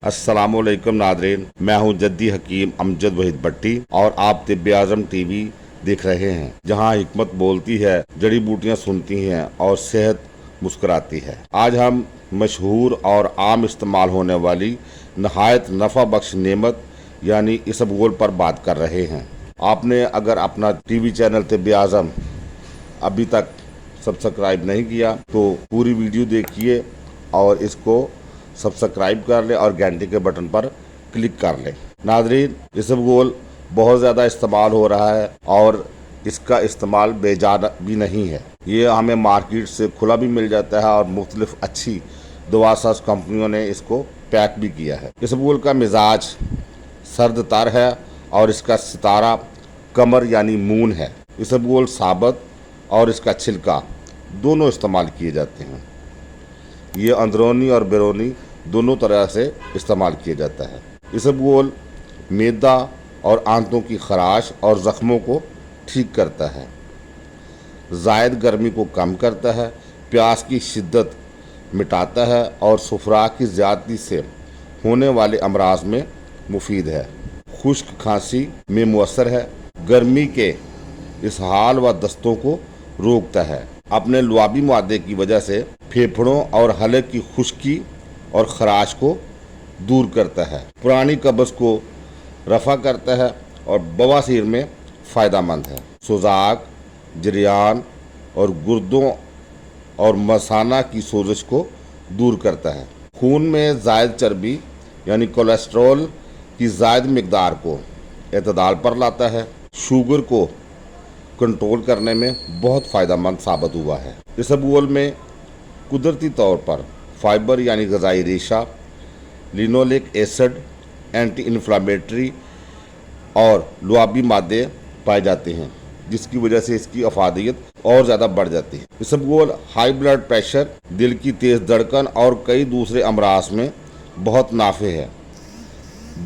अस्सलामुअलैकुम नादरीन, मैं हूं जद्दी हकीम अमजद वहीद भट्टी और आप तिब्बे आज़म टीवी देख रहे हैं, जहां हिकमत बोलती है, जड़ी बूटियां सुनती हैं और सेहत मुस्कुराती है। आज हम मशहूर और आम इस्तेमाल होने वाली नहायत नफ़ा बख्श नेमत यानी इसबगोल पर बात कर रहे हैं। आपने अगर अपना टीवी चैनल तिब्बे आज़म अभी तक सब्सक्राइब नहीं किया तो पूरी वीडियो देखिए और इसको सब्सक्राइब कर ले और घंटे के बटन पर क्लिक कर ले। नाज़रीन, इसबगोल बहुत ज़्यादा इस्तेमाल हो रहा है और इसका इस्तेमाल बेजान भी नहीं है। ये हमें मार्केट से खुला भी मिल जाता है और मुख्तलिफ अच्छी दवासाज कंपनियों ने इसको पैक भी किया है। इसबगोल का मिजाज सर्द तर है और इसका सितारा कमर यानी मून है। इसबगोल साबत और इसका छिलका दोनों इस्तेमाल किए जाते हैं। ये अंदरूनी और बैरूनी दोनों तरह से इस्तेमाल किया जाता है। इसबगोल मैदा और आंतों की खराश और ज़ख्मों को ठीक करता है, ज़ायद गर्मी को कम करता है, प्यास की शिद्दत मिटाता है और सुफरा की ज़्यादती से होने वाले अमराज में मुफीद है। खुश्क खांसी में मुअस्सर है, गर्मी के इसहाल व दस्तों को रोकता है। अपने लुआबी मादे की वजह से फेफड़ों और हलक की खुश्की और खराश को दूर करता है, पुरानी कब्ज़ को रफ़ा करता है और बवासीर में फ़ायदा मंद है। सुजाक, जरियान और गुर्दों और मसाना की सोजिश को दूर करता है। खून में ज़ायद चर्बी यानी कोलेस्ट्रॉल की ज़ायद मिकदार को एतदाल पर लाता है। शुगर को कंट्रोल करने में बहुत फ़ायदा मंद साबित हुआ है। इसबगोल में कुदरती तौर पर फाइबर यानी ग़िज़ाई रेशा, लिनोलिक एसिड, एंटी इन्फ्लामेटरी और लुआबी मादे पाए जाते हैं, जिसकी वजह से इसकी अफादियत और ज़्यादा बढ़ जाती है। इसबगोल हाई ब्लड प्रेशर, दिल की तेज़ धड़कन और कई दूसरे अमराज में बहुत नाफे है।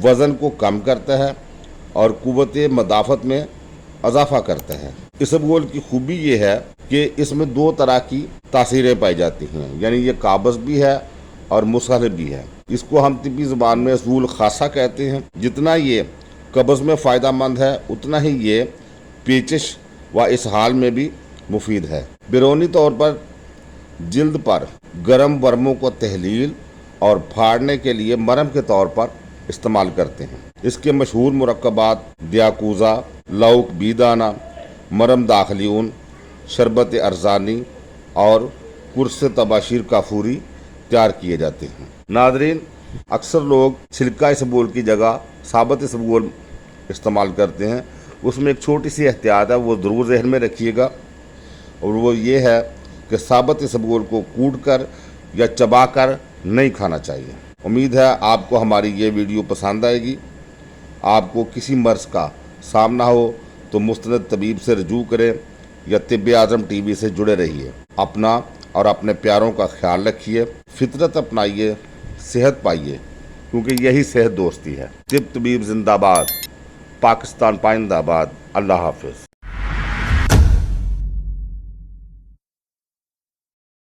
वज़न को कम करता है और कुव्वत मदाफ़त में इजाफा करता है। इसबगोल की खूबी ये है कि इसमें दो तरह की तासीरें पाई जाती हैं, यानी ये काबज़ भी है और मुसहल भी है। इसको हम तिब्बी ज़बान में ज़ूल खासा कहते हैं। जितना ये कब्ज़ में फ़ायदा मंद है उतना ही ये पेचिश व इसहाल में भी मुफीद है। बैरूनी तौर पर जिल्द पर गर्म वर्मों को तहलील और फाड़ने के लिए मरहम के तौर पर इस्तेमाल करते हैं। इसके मशहूर मुरक्कबात दियाकूज़ा, लौक बीदाना, मरम दाखलियून, शरबत अरजानी और कुर्स तबाशीर काफूरी तैयार किए जाते हैं। नादरीन, अक्सर लोग छिलका इसबगोल की जगह साबत इसबगोल इस्तेमाल करते हैं। उसमें एक छोटी सी एहतियात है, वो ज़रूर जहन में रखिएगा, और वो ये है कि साबत इसबगोल को कूट कर या चबा कर नहीं खाना चाहिए। उम्मीद है आपको हमारी ये वीडियो पसंद आएगी। आपको किसी मर्ज़ का सामना हो तो मुस्तनद तबीब से रजू करें या तिब्बे आज़म टीवी से जुड़े रहिए। अपना और अपने प्यारों का ख्याल रखिए, फितरत अपनाइए, सेहत पाइए, क्योंकि यही सेहत दोस्ती है। तिब तबीब जिंदाबाद, पाकिस्तान पाइंदाबाद। अल्लाह हाफिज़।